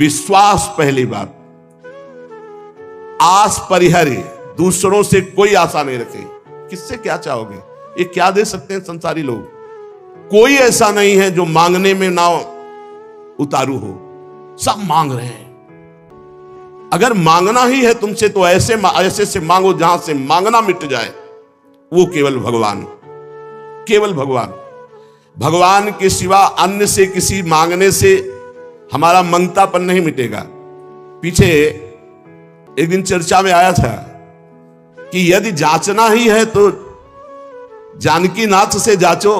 विश्वास पहली बात। आस परिहरी, दूसरों से कोई आशा नहीं रखे। किससे क्या चाहोगे? ये क्या दे सकते हैं संसारी लोग? कोई ऐसा नहीं है जो मांगने में ना उतारू हो, सब मांग रहे हैं। अगर मांगना ही है तुमसे तो ऐसे से मांगो जहां से मांगना मिट जाए, वो केवल भगवान, केवल भगवान। भगवान के सिवा अन्य से किसी मांगने से हमारा मंगतापन नहीं मिटेगा। पीछे एक दिन चर्चा में आया था कि यदि जांचना ही है तो जानकी नाथ से जांचो,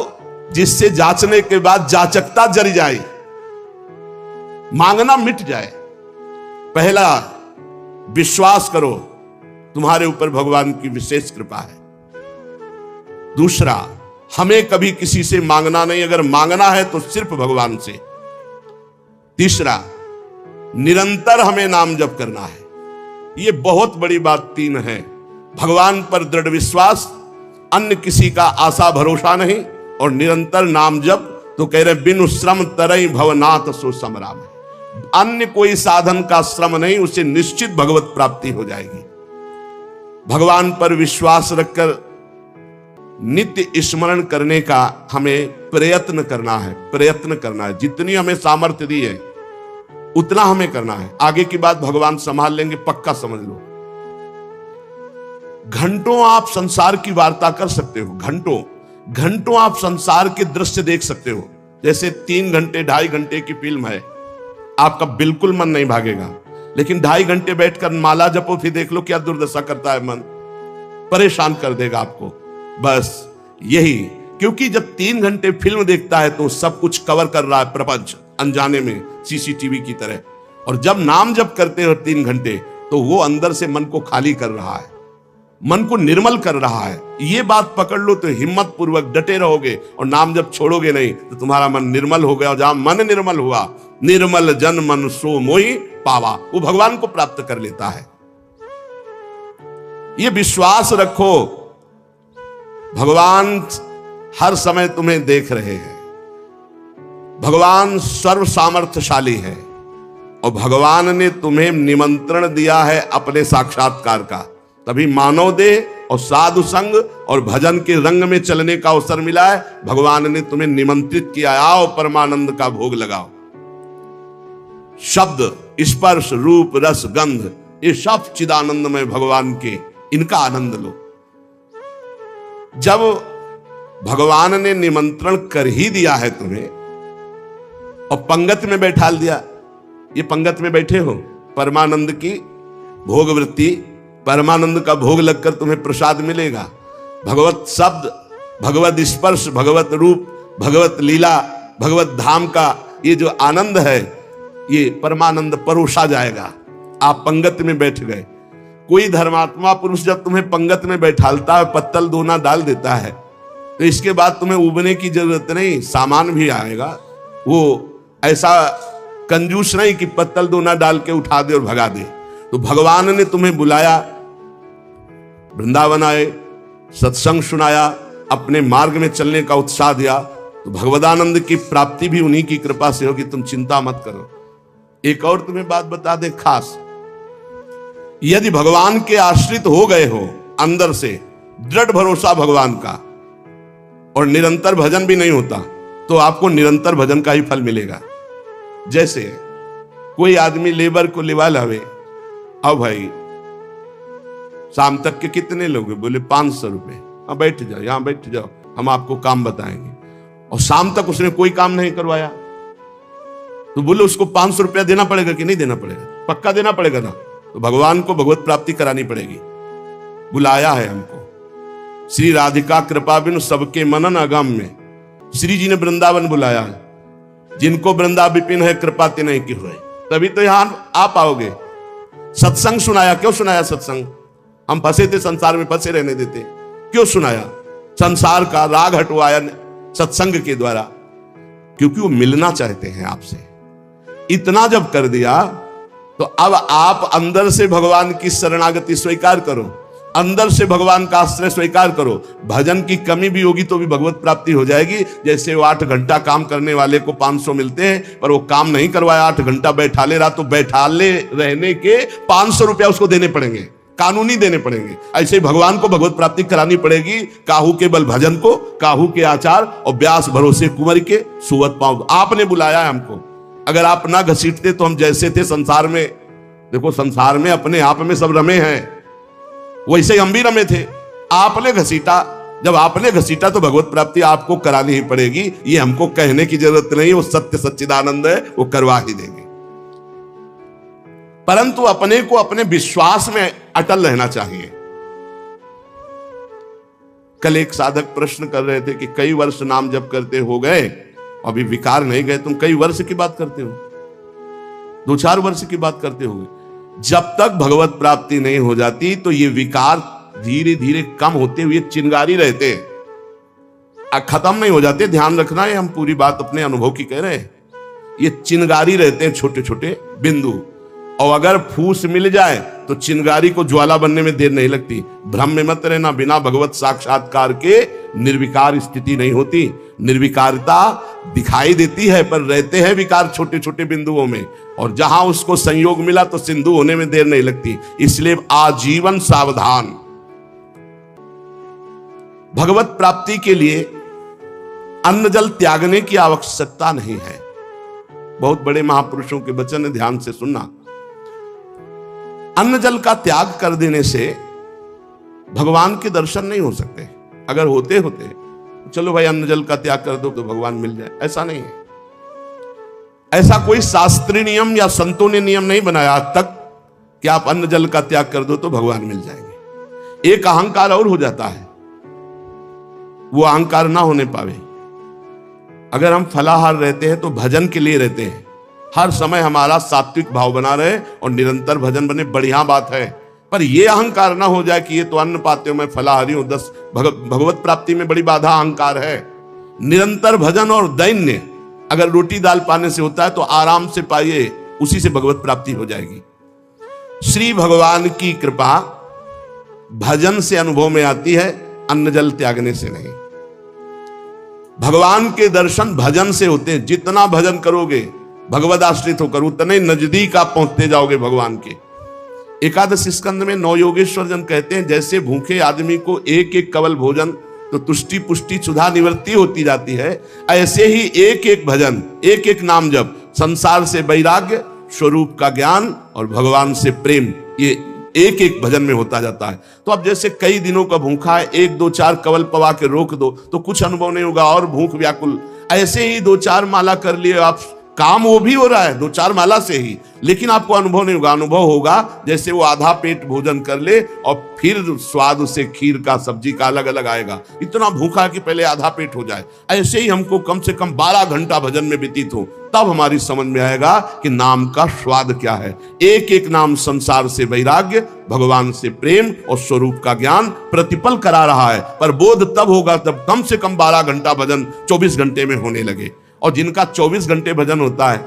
जिससे जांचने के बाद जाचकता जरी जाए, मांगना मिट जाए। पहला, विश्वास करो तुम्हारे ऊपर भगवान की विशेष कृपा है। दूसरा, हमें कभी किसी से मांगना नहीं, अगर मांगना है तो सिर्फ भगवान से। तीसरा, निरंतर हमें नाम जप करना है। ये बहुत बड़ी बात तीन है। भगवान पर दृढ़ विश्वास, अन्य किसी का आशा भरोसा नहीं, और निरंतर नाम जप। तो कह रहे बिनु श्रम तरई भवनाथ सो समराम है। अन्य कोई साधन का श्रम नहीं, उसे निश्चित भगवत प्राप्ति हो जाएगी। भगवान पर विश्वास रखकर नित्य स्मरण करने का हमें प्रयत्न करना है, प्रयत्न करना है। जितनी हमें सामर्थ्य दी है उतना हमें करना है। आगे की बात भगवान संभाल लेंगे, पक्का समझ लो। घंटों आप संसार की वार्ता कर सकते हो, घंटों घंटों आप संसार के दृश्य देख सकते हो। जैसे 3 घंटे 2.5 घंटे की फिल्म है, आपका बिल्कुल मन नहीं भागेगा। लेकिन 2.5 घंटे बैठकर माला जपो, फिर देख लो क्या दुर्दशा करता है मन, परेशान कर देगा आपको। बस यही, क्योंकि जब 3 घंटे फिल्म देखता है तो सब कुछ कवर कर रहा है प्रपंच, अनजाने में सीसीटीवी की तरह। और जब नाम जप करते हो 3 घंटे, तो वो अंदर से मन को खाली कर रहा है, मन को निर्मल कर रहा है। ये बात पकड़ लो तो हिम्मत पूर्वक डटे रहोगे, और नाम जब छोड़ोगे नहीं तो तुम्हारा मन निर्मल हो गया। और जहां मन निर्मल हुआ, निर्मल जन मन सो मोहि पावा, वो भगवान को प्राप्त कर लेता है। ये विश्वास रखो, भगवान हर समय तुम्हें देख रहे हैं। भगवान सर्व सामर्थ्यशाली है, और भगवान ने तुम्हें निमंत्रण दिया है अपने साक्षात्कार का। तभी मानव देह और साधु संग और भजन के रंग में चलने का अवसर मिला है। भगवान ने तुम्हें निमंत्रित किया, आओ परमानंद का भोग लगाओ। शब्द, स्पर्श, रूप, रस, गंध, ये सब चिदानंदमय भगवान के, इनका आनंद लो। जब भगवान ने निमंत्रण कर ही दिया है तुम्हें और पंगत में बैठा दिया, ये पंगत में बैठे हो, परमानंद की भोग वृत्ति, परमानंद का भोग लगकर तुम्हें प्रसाद मिलेगा। भगवत शब्द, भगवत स्पर्श, भगवत रूप, भगवत लीला, भगवत धाम का ये जो आनंद है, ये परमानंद परोसा जाएगा। आप पंगत में बैठ गए। कोई धर्मात्मा पुरुष जब तुम्हें पंगत में बैठालता है, पत्तल दोना डाल देता है, तो इसके बाद तुम्हें उबने की जरूरत नहीं, सामान भी आएगा। वो ऐसा कंजूस नहीं कि पत्तल दोना डाल के उठा दे और भगा दे। तो भगवान ने तुम्हें बुलाया, वृंदावन आए, सत्संग सुनाया, अपने मार्ग में चलने का उत्साह दिया, तो भगवदानंद की प्राप्ति भी उन्हीं की कृपा से होगी। तुम चिंता मत करो। एक और तुम्हें बात बता दे खास, यदि भगवान के आश्रित हो गए हो, अंदर से दृढ़ भरोसा भगवान का, और निरंतर भजन भी नहीं होता, तो आपको निरंतर भजन का ही फल मिलेगा। जैसे कोई आदमी लेबर को लिवा लावे, अब भाई शाम तक के कितने लोग? बोले 500 रुपए। हाँ बैठ जाओ, यहां बैठ जाओ, हम आपको काम बताएंगे। और शाम तक उसने कोई काम नहीं करवाया, तो बोले उसको 500 रुपया देना पड़ेगा कि नहीं देना पड़ेगा? पक्का देना पड़ेगा ना। तो भगवान को भगवत प्राप्ति करानी पड़ेगी। बुलाया है हमको, श्री राधिका कृपा बिनु सबके मनन अगम में श्री जी ने वृंदावन बुलाया है। जिनको वृंदा विपिन है कृपा तिन्हि की होए, तभी तो यहां आ पाओगे। सत्संग सुनाया, क्यों सुनाया सत्संग? हम फंसे थे संसार में, फंसे रहने देते, क्यों सुनाया? संसार का राग हटवाया सत्संग के द्वारा, क्योंकि वो मिलना चाहते हैं आपसे। इतना जब कर दिया तो अब आप अंदर से भगवान की शरणागति स्वीकार करो। अंदर से भगवान का आश्रय स्वीकार करो। भजन की कमी भी होगी तो भी भगवत प्राप्ति हो जाएगी। जैसे वो 8 घंटा काम करने वाले को 500 मिलते हैं, पर वो काम नहीं करवाया, 8 घंटा बैठाले रहा, तो बैठाले रहने के 500 रुपया उसको देने पड़ेंगे, कानूनी देने पड़ेंगे। ऐसे ही भगवान को भगवत प्राप्ति करानी पड़ेगी। काहू के बल भजन को, काहू के आचार और व्यास भरोसे कुंवर के सुवत पाँव। आपने बुलाया है हमको, अगर आप ना घसीटते तो हम जैसे थे संसार में, देखो संसार में अपने आप में सब रमे हैं, वैसे ही हम भी रमे थे। आपने घसीटा, जब आपने घसीटा तो भगवत प्राप्ति आपको करानी ही पड़ेगी। ये हमको कहने की जरूरत नहीं, वो सत्य सच्चिदानंद है, वो करवा ही देंगे। परंतु अपने को अपने विश्वास में अटल रहना चाहिए। कल एक साधक प्रश्न कर रहे थे कि कई वर्ष नाम जप करते हो गए, अभी विकार नहीं गए, तुम कई वर्ष की बात करते हो, 2-4 वर्ष की बात करते हो। जब तक भगवत प्राप्ति नहीं हो जाती तो ये विकार धीरे धीरे कम होते हुए चिंगारी रहते हैं, खत्म नहीं हो जाते। ध्यान रखना है, हम पूरी बात अपने अनुभव की कह रहे हैं। ये चिंगारी रहते हैं, छोटे छोटे बिंदु, और अगर फूस मिल जाए तो चिंगारी को ज्वाला बनने में देर नहीं लगती। भ्रम में मत रहना, बिना भगवत साक्षात्कार के निर्विकार स्थिति नहीं होती। निर्विकारता दिखाई देती है, पर रहते हैं विकार छोटे छोटे बिंदुओं में, और जहां उसको संयोग मिला तो सिंधु होने में देर नहीं लगती। इसलिए आजीवन सावधान। भगवत प्राप्ति के लिए अन्न जल त्यागने की आवश्यकता नहीं है। बहुत बड़े महापुरुषों के वचन है, ध्यान से सुनना। अन्न जल का त्याग कर देने से भगवान के दर्शन नहीं हो सकते। अगर होते होते चलो भाई अन्न जल का त्याग कर दो तो भगवान मिल जाए, ऐसा नहीं है। ऐसा कोई शास्त्रीय नियम या संतों ने नियम नहीं बनाया आज तक कि आप अन्न जल का त्याग कर दो तो भगवान मिल जाएंगे। एक अहंकार और हो जाता है, वो अहंकार ना होने पावे। अगर हम फलाहार रहते हैं तो भजन के लिए रहते हैं, हर समय हमारा सात्विक भाव बना रहे और निरंतर भजन बने, बढ़िया बात है। पर यह अहंकार ना हो जाए कि ये तो अन्न पाते हो, मैं फलाहारी हूं। भगवत प्राप्ति में बड़ी बाधा अहंकार है। निरंतर भजन और दैन्य अगर रोटी दाल पाने से होता है तो आराम से पाइए, उसी से भगवत प्राप्ति हो जाएगी। श्री भगवान की कृपा भजन से अनुभव में आती है, अन्न जल त्यागने से नहीं। भगवान के दर्शन भजन से होते हैं। जितना भजन करोगे भगवद आश्रित होकर, उतने नजदीक आप पहुंचते जाओगे भगवान के। एकादश स्कंद में नौ योगेश्वर जन कहते हैं, जैसे भूखे आदमी को एक एक कवल भोजन तो तुष्टि पुष्टि क्षुधा निवृत्ति होती जाती है, ऐसे ही एक एक भजन, एक एक नाम जप संसार से वैराग्य, स्वरूप का ज्ञान और भगवान से प्रेम, ये एक एक भजन में होता जाता है। तो अब जैसे कई दिनों का भूखा है, 1-2-4 कवल पवा के रोक दो तो कुछ अनुभव नहीं होगा और भूख व्याकुल। ऐसे ही 2-4 माला कर लिए आप, काम वो भी हो रहा है 2-4 माला से ही, लेकिन आपको अनुभव नहीं होगा। अनुभव होगा जैसे वो आधा पेट भोजन कर ले और फिर स्वाद उसे खीर का सब्जी का अलग अलग आएगा। इतना भूखा कि पहले आधा पेट हो जाए। ऐसे ही हमको कम से कम 12 घंटा भजन में व्यतीत हो, तब हमारी समझ में आएगा कि नाम का स्वाद क्या है। एक एक नाम संसार से वैराग्य, भगवान से प्रेम और स्वरूप का ज्ञान प्रतिपल करा रहा है। पर बोध तब होगा तब कम से कम 12 घंटा भजन 24 घंटे में होने लगे। और जिनका 24 घंटे भजन होता है,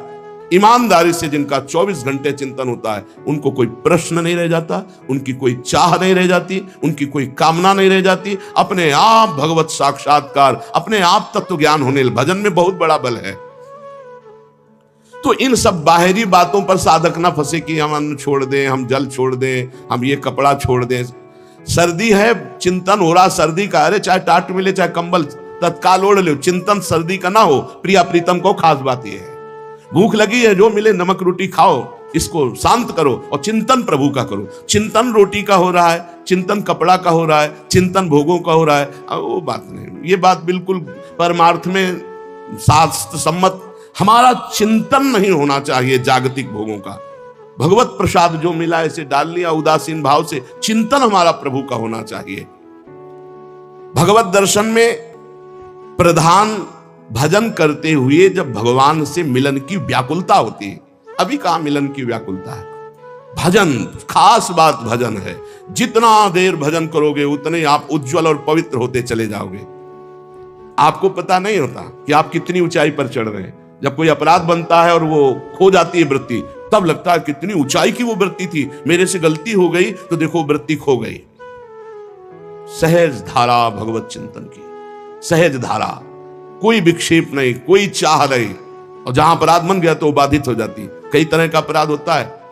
ईमानदारी से जिनका 24 घंटे चिंतन होता है, उनको कोई प्रश्न नहीं रह जाता, उनकी कोई चाह नहीं रह जाती, उनकी कोई कामना नहीं रह जाती। अपने आप भगवत साक्षात्कार, अपने आप तत्व ज्ञान होने, भजन में बहुत बड़ा बल है। तो इन सब बाहरी बातों पर साधक ना फंसे कि हम अन्न छोड़ दें, हम जल छोड़ दें, हम ये कपड़ा छोड़ दें। सर्दी है, चिंतन हो रहा सर्दी का, अरे चाहे टाट मिले चाहे कंबल तत्काल ओढ़ लो, चिंतन सर्दी का ना हो। प्रिया प्रीतम को खास बात यह है, भूख लगी है जो मिले नमक रोटी खाओ, इसको शांत करो और चिंतन प्रभु का करो। चिंतन रोटी का हो रहा है, चिंतन कपड़ा का हो रहा है, चिंतन भोगों का हो रहा है, वो बात नहीं। ये बात बिल्कुल परमार्थ में शास्त्र सम्मत, हमारा चिंतन नहीं होना चाहिए जागतिक भोगों का। भगवत प्रसाद जो मिला इसे डाल लिया उदासीन भाव से, चिंतन हमारा प्रभु का होना चाहिए। भगवत दर्शन में प्रधान भजन करते हुए जब भगवान से मिलन की व्याकुलता होती है। अभी कहां मिलन की व्याकुलता है? भजन, खास बात भजन है। जितना देर भजन करोगे उतने आप उज्जवल और पवित्र होते चले जाओगे। आपको पता नहीं होता कि आप कितनी ऊंचाई पर चढ़ रहे हैं। जब कोई अपराध बनता है और वो खो जाती है वृत्ति, तब लगता है कितनी ऊंचाई की वो वृत्ति थी, मेरे से गलती हो गई तो देखो वृत्ति खो गई। सहज धारा भगवत चिंतन की, सहज धारा, कोई विक्षेप नहीं, कोई चाह नहीं। और जहां अपराध बन गया तो बाधित हो जाती। कई तरह का अपराध होता है।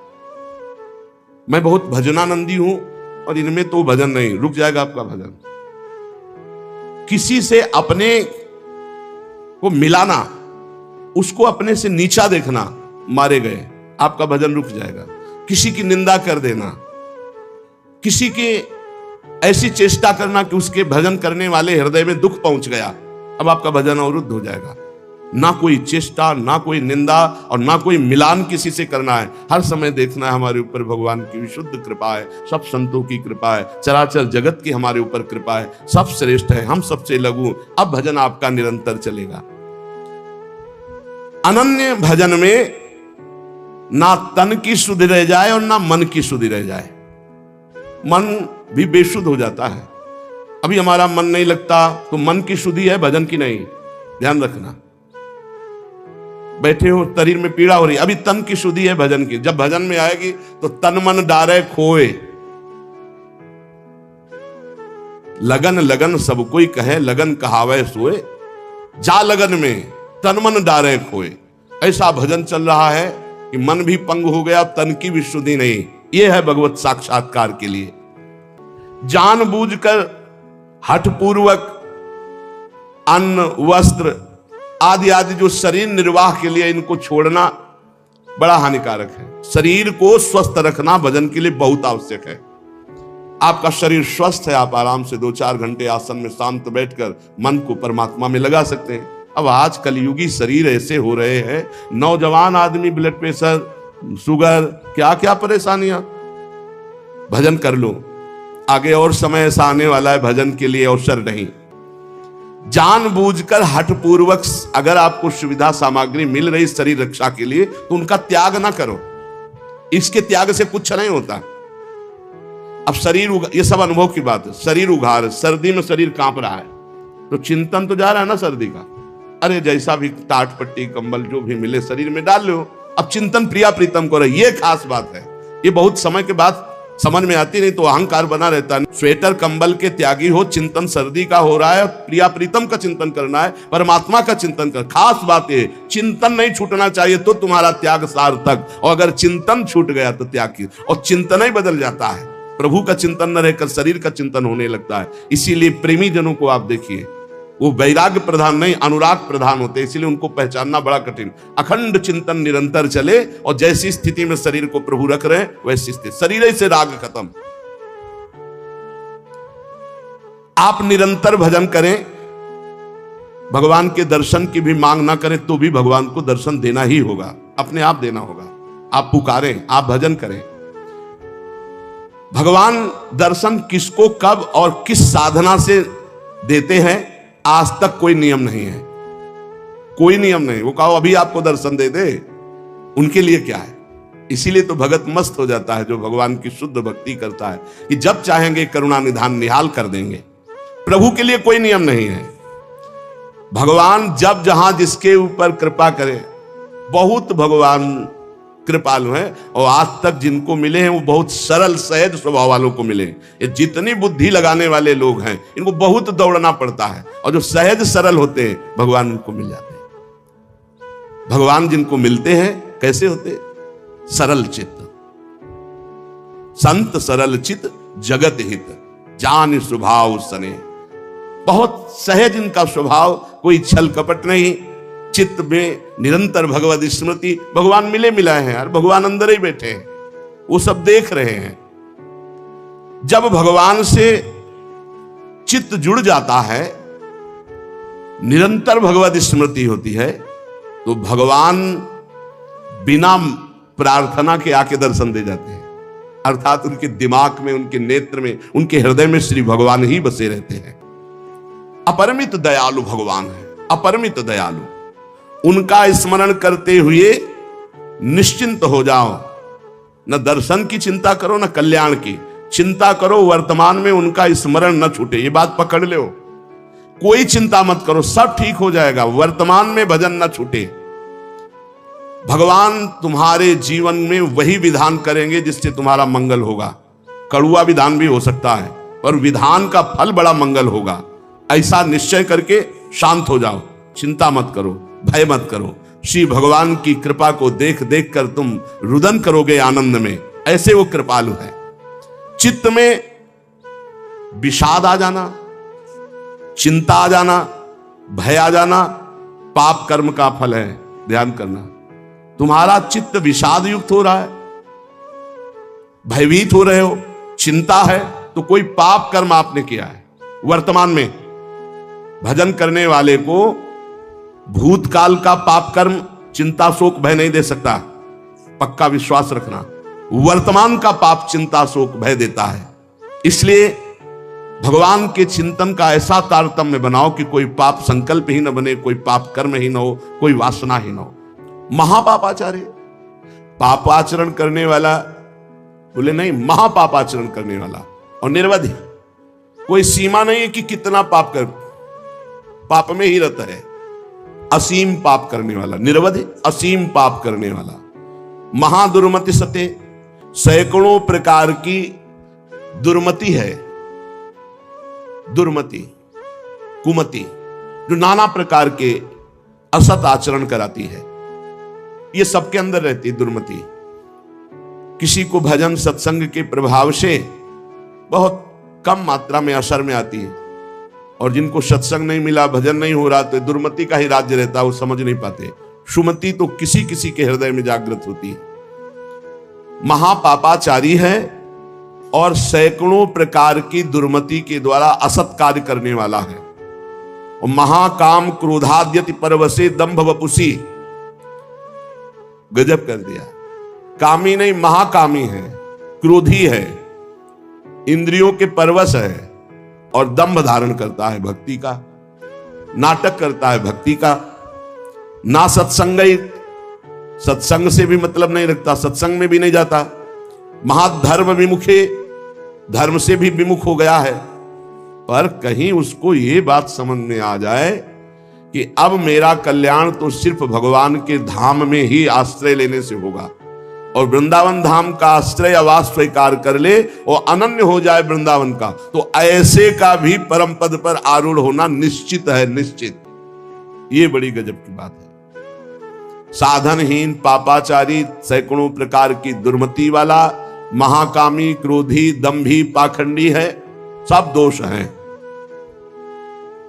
मैं बहुत भजनानंदी हूं और इनमें तो भजन नहीं, रुक जाएगा आपका भजन। किसी से अपने को मिलाना, उसको अपने से नीचा देखना, मारे गए, आपका भजन रुक जाएगा। किसी की निंदा कर देना, किसी के ऐसी चेष्टा करना कि उसके भजन करने वाले हृदय में दुख पहुंच गया, अब आपका भजन अवरुद्ध हो जाएगा। ना कोई चेष्टा, ना कोई निंदा और ना कोई मिलान किसी से करना है। हर समय देखना है हमारे ऊपर भगवान की विशुद्ध कृपा है, सब संतों की कृपा है, चराचर जगत की हमारे ऊपर कृपा है, सब श्रेष्ठ है, हम सबसे लघु। अब भजन आपका निरंतर चलेगा। अनन्य भजन में ना तन की सुधि रह जाए और ना मन की सुधि रह जाए। मन भी बेसुध हो जाता है। अभी हमारा मन नहीं लगता तो मन की शुद्धि है, भजन की नहीं, ध्यान रखना। बैठे हो, शरीर में पीड़ा हो रही, अभी तन की शुद्धि है, भजन की। जब भजन में आएगी तो तन मन डारे खोए, लगन लगन सब कोई कहे, लगन कहावे सोए, जा लगन में तन मन डारे खोए। ऐसा भजन चल रहा है कि मन भी पंग हो गया, तन की भी शुद्धि नहीं। यह है भगवत साक्षात्कार के लिए। जानबूझकर हठपूर्वक अन्न, वस्त्र आदि आदि जो शरीर निर्वाह के लिए, इनको छोड़ना बड़ा हानिकारक है। शरीर को स्वस्थ रखना भजन के लिए बहुत आवश्यक है। आपका शरीर स्वस्थ है, आप आराम से 2-4 घंटे आसन में शांत बैठकर मन को परमात्मा में लगा सकते हैं। अब आज कलयुगी शरीर ऐसे हो रहे हैं, नौजवान आदमी ब्लड प्रेशर, शुगर, क्या क्या परेशानियां। भजन कर लो, आगे और समय ऐसा आने वाला है भजन के लिए अवसर नहीं। जानबूझकर हठपूर्वक अगर आपको सुविधा सामग्री मिल रही शरीर रक्षा के लिए तो उनका त्याग ना करो। इसके त्याग से कुछ नहीं होता। अब शरीर, ये सब अनुभव की बात है। शरीर उघार, सर्दी में शरीर कांप रहा है तो चिंतन तो जा रहा है ना सर्दी का। अरे जैसा भी टाट पट्टी कंबल जो भी मिले शरीर में डाल लो। अब चिंतन प्रिया प्रीतम करो, ये खास बात है। ये बहुत समय के बाद समझ में आती, नहीं तो अहंकार बना रहता है। स्वेटर कंबल के त्यागी हो, चिंतन सर्दी का हो रहा है, प्रिया प्रीतम का चिंतन करना है, परमात्मा का चिंतन कर। खास बात है, चिंतन नहीं छूटना चाहिए तो तुम्हारा त्याग सार्थक। और अगर चिंतन छूट गया तो त्याग की, और चिंतन ही बदल जाता है। प्रभु का चिंतन न रहकर शरीर का चिंतन होने लगता है। इसीलिए प्रेमी जनों को आप देखिए, वो वैराग्य प्रधान नहीं, अनुराग प्रधान होते, इसलिए उनको पहचानना बड़ा कठिन। अखंड चिंतन निरंतर चले और जैसी स्थिति में शरीर को प्रभु रख रहे हैं वैसी स्थिति, शरीर से राग खत्म। आप निरंतर भजन करें, भगवान के दर्शन की भी मांग ना करें तो भी भगवान को दर्शन देना ही होगा, अपने आप देना होगा। आप पुकारें, आप भजन करें। भगवान दर्शन किसको कब और किस साधना से देते हैं, आज तक कोई नियम नहीं है, कोई नियम नहीं। वो कहो अभी आपको दर्शन दे दे, उनके लिए क्या है। इसीलिए तो भगत मस्त हो जाता है जो भगवान की शुद्ध भक्ति करता है, कि जब चाहेंगे करुणा निधान निहाल कर देंगे। प्रभु के लिए कोई नियम नहीं है। भगवान जब जहां जिसके ऊपर कृपा करे, बहुत भगवान कृपालु हैं। और आज तक जिनको मिले हैं वो बहुत सरल सहज स्वभाव वालों को मिले। ये जितनी बुद्धि लगाने वाले लोग हैं इनको बहुत दौड़ना पड़ता है, और जो सहज सरल होते हैं भगवान उनको मिल जाते हैं। भगवान जिनको मिलते हैं कैसे होते, सरल चित्त, संत सरल चित्त जगत हित, जान स्वभाव सने। बहुत सहज इनका स्वभाव, कोई छल कपट नहीं, चित्त में निरंतर भगवत स्मृति। भगवान मिले मिलाए हैं यार, भगवान अंदर ही बैठे हैं, वो सब देख रहे हैं। जब भगवान से चित्त जुड़ जाता है, निरंतर भगवत स्मृति होती है, तो भगवान बिना प्रार्थना के आके दर्शन दे जाते हैं। अर्थात उनके दिमाग में, उनके नेत्र में, उनके हृदय में श्री भगवान ही बसे रहते हैं। अपरिमित दयालु भगवान है, अपरिमित दयालु। उनका स्मरण करते हुए निश्चिंत हो जाओ। न दर्शन की चिंता करो, न कल्याण की चिंता करो। वर्तमान में उनका स्मरण न छूटे, ये बात पकड़ लो। कोई चिंता मत करो, सब ठीक हो जाएगा। वर्तमान में भजन न छूटे। भगवान तुम्हारे जीवन में वही विधान करेंगे जिससे तुम्हारा मंगल होगा। कड़ुआ विधान भी हो सकता है, और विधान का फल बड़ा मंगल होगा। ऐसा निश्चय करके शांत हो जाओ, चिंता मत करो, भय मत करो। श्री भगवान की कृपा को देख देख कर तुम रुदन करोगे आनंद में, ऐसे वो कृपालु है। चित्त में विषाद आ जाना, चिंता आ जाना, भय आ जाना, पाप कर्म का फल है। ध्यान करना, तुम्हारा चित्त विषाद युक्त हो रहा है, भयभीत हो रहे हो, चिंता है, तो कोई पाप कर्म आपने किया है। वर्तमान में भजन करने वाले को भूतकाल का पाप कर्म चिंता शोक भय नहीं दे सकता, पक्का विश्वास रखना। वर्तमान का पाप चिंता शोक भय देता है। इसलिए भगवान के चिंतन का ऐसा तारतम्य बनाओ कि कोई पाप संकल्प ही न बने, कोई पाप कर्म ही न हो, कोई वासना ही न हो। महापापाचार्य, पापाचरण करने वाला बोले नहीं, महापापाचरण करने वाला और निरवधि, कोई सीमा नहीं है कि कितना पाप कर, पाप में ही रहता है। असीम पाप करने वाला, निरवधि असीम पाप करने वाला। महादुर्मति सते, सैकड़ों प्रकार की दुर्मति है, दुर्मति, कुमति, जो नाना प्रकार के असत आचरण कराती है, ये सबके अंदर रहती है दुर्मति। किसी को भजन सत्संग के प्रभाव से बहुत कम मात्रा में असर में आती है, और जिनको सत्संग नहीं मिला, भजन नहीं हो रहा, तो दुर्मति का ही राज्य रहता है, वो समझ नहीं पाते। सुमति तो किसी किसी के हृदय में जागृत होती है। महापापाचारी है और सैकड़ों प्रकार की दुर्मति के द्वारा असत कार्य करने वाला है। और महाकाम क्रोधाद्यति परवसे दंभ वपुसी, गजब कर दिया। कामी नहीं, महाकामी है, क्रोधी है, इंद्रियों के परवश है और दंभ धारण करता है भक्ति का, नाटक करता है भक्ति का। ना सत्संग, सत्संग से भी मतलब नहीं रखता, सत्संग में भी नहीं जाता। महाधर्म विमुखे, धर्म से भी विमुख हो गया है। पर कहीं उसको ये बात समझ में आ जाए कि अब मेरा कल्याण तो सिर्फ भगवान के धाम में ही आश्रय लेने से होगा, और वृंदावन धाम का आश्रय आवास स्वीकार कर ले और अनन्य हो जाए वृंदावन का, तो ऐसे का भी परम पद पर आरूढ़ होना निश्चित है, निश्चित। ये बड़ी गजब की बात है। साधनहीन, पापाचारी, सैकड़ों प्रकार की दुर्मति वाला, महाकामी, क्रोधी, दंभी, पाखंडी है, सब दोष हैं।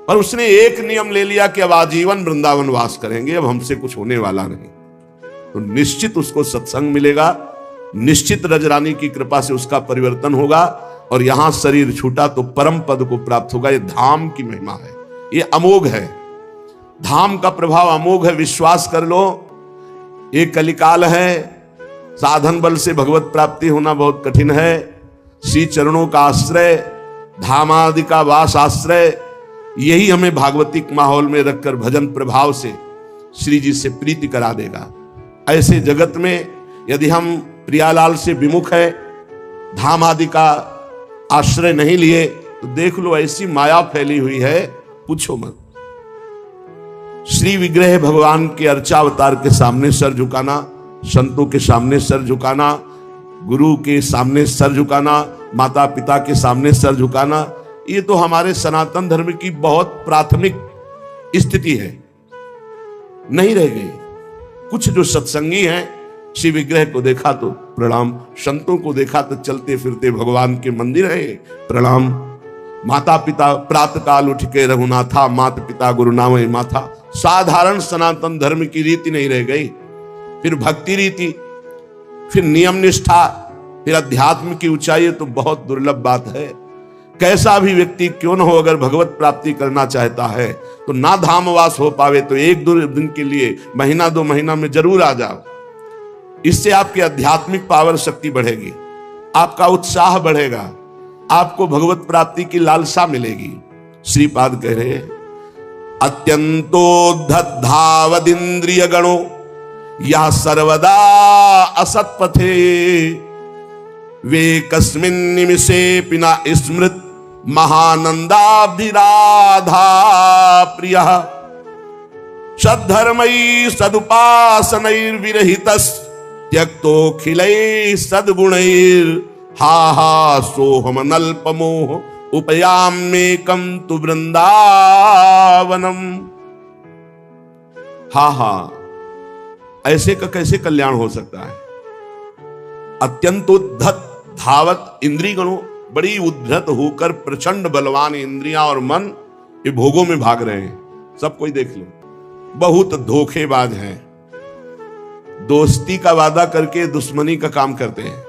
पर उसने एक नियम ले लिया कि अब आजीवन वृंदावन वास करेंगे, अब हमसे कुछ होने वाला नहीं। तो निश्चित उसको सत्संग मिलेगा, निश्चित रजरानी की कृपा से उसका परिवर्तन होगा, और यहां शरीर छूटा तो परम पद को प्राप्त होगा। ये धाम की महिमा है, ये अमोघ है। धाम का प्रभाव अमोघ है, विश्वास कर लो। ये कलिकाल है, साधन बल से भगवत प्राप्ति होना बहुत कठिन है। श्री चरणों का आश्रय, धाम आदि का वास आश्रय, यही हमें भागवतिक माहौल में रखकर भजन प्रभाव से श्री जी से प्रीति करा देगा। ऐसे जगत में यदि हम प्रियालाल से विमुख है, धाम आदि का आश्रय नहीं लिए, तो देख लो ऐसी माया फैली हुई है, पूछो मत। श्री विग्रह भगवान के अर्चावतार के सामने सर झुकाना, संतों के सामने सर झुकाना, गुरु के सामने सर झुकाना, माता पिता के सामने सर झुकाना, ये तो हमारे सनातन धर्म की बहुत प्राथमिक स्थिति है, नहीं रह गई। कुछ जो सत्संगी हैं, श्री विग्रह को देखा तो प्रणाम, संतों को देखा तो चलते फिरते भगवान के मंदिर है प्रणाम, माता पिता प्रातः काल उठ के रघुनाथा, माता पिता गुरु नामे माथा। साधारण सनातन धर्म की रीति नहीं रह गई। फिर भक्ति रीति, फिर नियम निष्ठा, फिर अध्यात्म की ऊंचाई, तो बहुत दुर्लभ बात है। कैसा भी व्यक्ति क्यों न हो, अगर भगवत प्राप्ति करना चाहता है तो ना धामवास हो पावे तो एक दो दिन के लिए, महीना दो महीना में जरूर आ जाओ। इससे आपकी आध्यात्मिक पावर शक्ति बढ़ेगी, आपका उत्साह बढ़ेगा, आपको भगवत प्राप्ति की लालसा मिलेगी। श्रीपाद कह रहे हैं, अत्यंतोद्धतावदिंद्रिय गणो या सर्वदा असत्पथे, वे कस्मिन् निमिषे पिना स्मृत महानंदाभिराधा प्रियः, सद्धर्मैः सदुपासनैर्विरहितस् त्यक्तोऽखिलैः सद्गुणैर्, हा हा सोहम नल्पमोह उपयाम्येकं तु वृंदावनम। हा हा, ऐसे का कैसे कल्याण हो सकता है? अत्यंत उद्धत धावत इंद्रिय गणों, बड़ी उद्धत होकर प्रचंड बलवान इंद्रियां और मन ये भोगों में भाग रहे हैं। सब कोई देख लो, बहुत धोखेबाज हैं, दोस्ती का वादा करके दुश्मनी का काम करते हैं।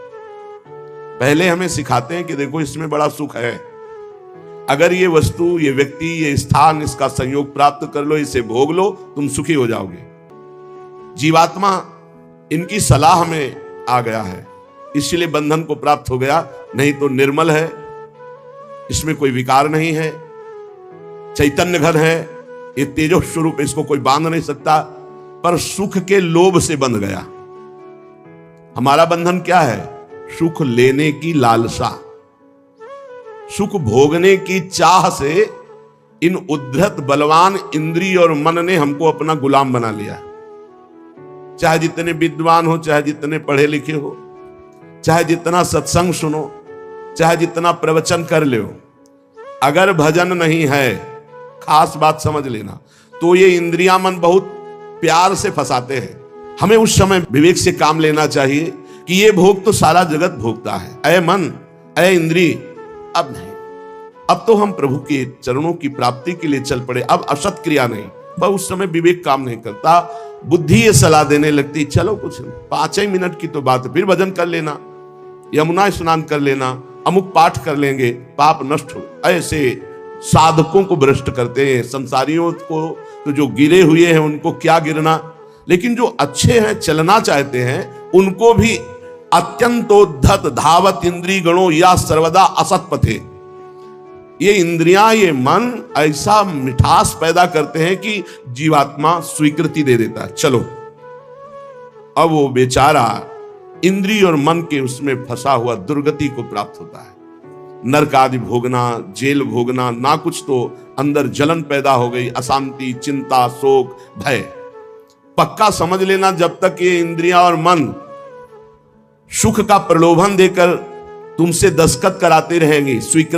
पहले हमें सिखाते हैं कि देखो इसमें बड़ा सुख है, अगर ये वस्तु, ये व्यक्ति, ये स्थान, इसका संयोग प्राप्त कर लो, इसे भोग लो, तुम सुखी हो जाओगे। जीवात्मा इनकी सलाह में आ गया है, इसलिए बंधन को प्राप्त हो गया। नहीं तो निर्मल है, इसमें कोई विकार नहीं है, चैतन्य घन है, ये तेजो स्वरूप, इसको कोई बांध नहीं सकता। पर सुख के लोभ से बंध गया। हमारा बंधन क्या है? सुख लेने की लालसा, सुख भोगने की चाह से इन उद्धत बलवान इंद्रिय और मन ने हमको अपना गुलाम बना लिया। चाहे जितने विद्वान हो, चाहे जितने पढ़े लिखे हो, चाहे जितना सत्संग सुनो, चाहे जितना प्रवचन कर ले, अगर भजन नहीं है, खास बात समझ लेना, तो ये इंद्रियां मन बहुत प्यार से फंसाते हैं। हमें उस समय विवेक से काम लेना चाहिए कि ये भोग तो सारा जगत भोगता है। अय मन, अय इंद्रिय, अब नहीं, अब तो हम प्रभु के चरणों की प्राप्ति के लिए चल पड़े, अब असत क्रिया नहीं। पर उस समय विवेक काम नहीं करता, बुद्धि ये सलाह देने लगती, चलो कुछ 5 ही मिनट की तो बात है, फिर भजन कर लेना, यमुना स्नान कर लेना, अमुक पाठ कर लेंगे, पाप नष्ट हो। ऐसे साधकों को भ्रष्ट करते हैं। संसारियों को तो जो गिरे हुए हैं उनको क्या गिरना, लेकिन जो अच्छे हैं, चलना चाहते हैं, उनको भी अत्यंतोद्धत धावत इंद्रिय गणों या सर्वदा असत पथे। ये इंद्रियां, ये मन ऐसा मिठास पैदा करते हैं कि जीवात्मा स्वीकृति दे देता है, चलो। अब वो बेचारा इंद्रिय और मन के उसमें फंसा हुआ दुर्गति को प्राप्त होता है। नरक आदि भोगना, जेल भोगना, ना कुछ तो अंदर जलन पैदा हो गई, अशांति, चिंता, शोक, भय। पक्का समझ लेना, जब तक ये इंद्रियां और मन सुख का प्रलोभन देकर तुमसे दस्तखत कराते रहेंगे, स्वीकृति